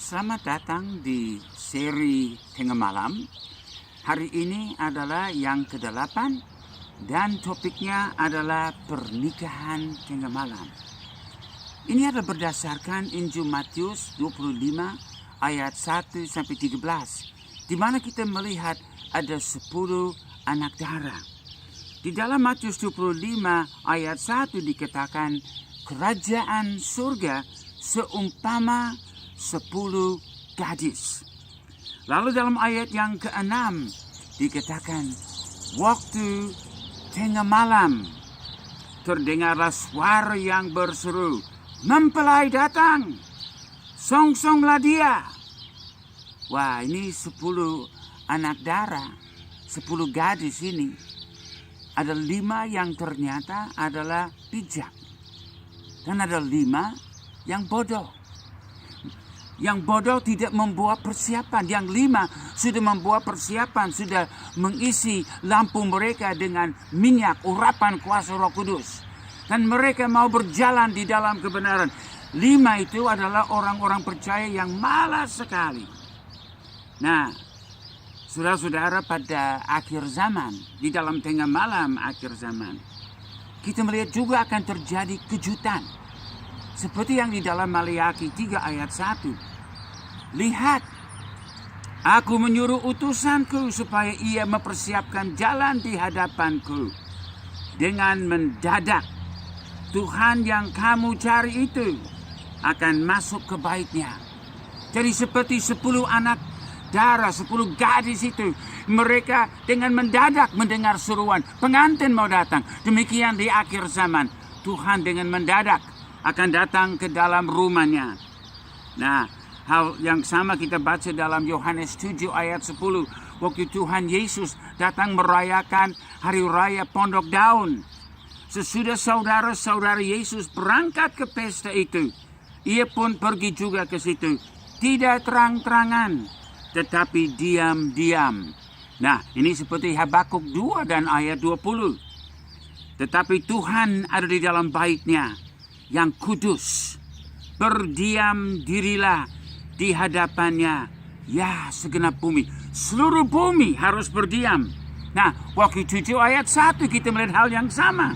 Selamat datang di seri Tengah Malam. Hari ini adalah yang ke-8 dan topiknya adalah pernikahan tengah malam. Ini adalah berdasarkan Injil Matius 25 ayat 1 sampai 13, di mana kita melihat ada 10 anak darah. Di dalam Matius 25 ayat 1 dikatakan kerajaan surga seumpama 10 gadis. Lalu dalam ayat yang ke-6 dikatakan waktu tengah malam terdengarlah suara yang berseru, mempelai datang, songsonglah dia. Wah, ini 10 anak darah, 10 gadis ini. Ada 5 yang ternyata adalah bijak. Dan ada 5 yang bodoh. Yang bodoh tidak membuat persiapan. Yang 5 sudah membuat persiapan, sudah mengisi lampu mereka dengan minyak urapan kuasa Roh Kudus. Dan mereka mau berjalan di dalam kebenaran. 5 itu adalah orang-orang percaya yang malas sekali. Nah, saudara-saudara, pada akhir zaman, di dalam tengah malam akhir zaman, kita melihat juga akan terjadi kejutan. Seperti yang di dalam Maliaki 3 ayat 1. Lihat, aku menyuruh utusanku supaya ia mempersiapkan jalan di hadapanku. Dengan mendadak, Tuhan yang kamu cari itu akan masuk ke baitnya. Jadi seperti 10 anak darah, 10 gadis itu, mereka dengan mendadak mendengar seruan, pengantin mau datang. Demikian di akhir zaman, Tuhan dengan mendadak akan datang ke dalam rumahnya. Nah, hal yang sama kita baca dalam Yohanes 7 ayat 10. Waktu Tuhan Yesus datang merayakan hari raya Pondok Daun. Sesudah saudara-saudara Yesus berangkat ke pesta itu, ia pun pergi juga ke situ. Tidak terang-terangan, tetapi diam-diam. Nah, ini seperti Habakuk 2 dan ayat 20. Tetapi Tuhan ada di dalam baitnya yang kudus. Berdiam dirilah di hadapannya, ya segenap bumi. Seluruh bumi harus berdiam. Nah, waktu 7 ayat 1 kita melihat hal yang sama.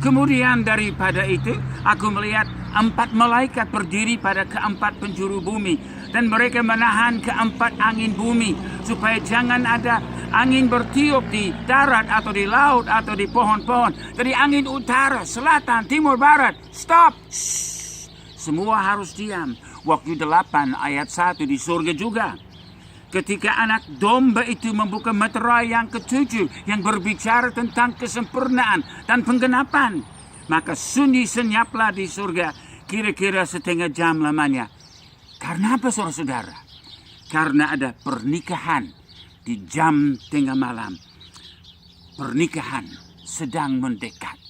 Kemudian daripada itu, aku melihat 4 malaikat berdiri pada keempat penjuru bumi. Dan mereka menahan keempat angin bumi, supaya jangan ada angin bertiup di darat atau di laut atau di pohon-pohon. Dari angin utara, selatan, timur, barat. Stop! Shh. Semua harus diam. Waktu 8 ayat 1 di surga juga. Ketika anak domba itu membuka meterai yang ke-7 yang berbicara tentang kesempurnaan dan penggenapan, maka sunyi senyaplah di surga kira-kira setengah jam lamanya. Karena apa, saudara-saudara? Karena ada pernikahan di jam tengah malam. Pernikahan sedang mendekat.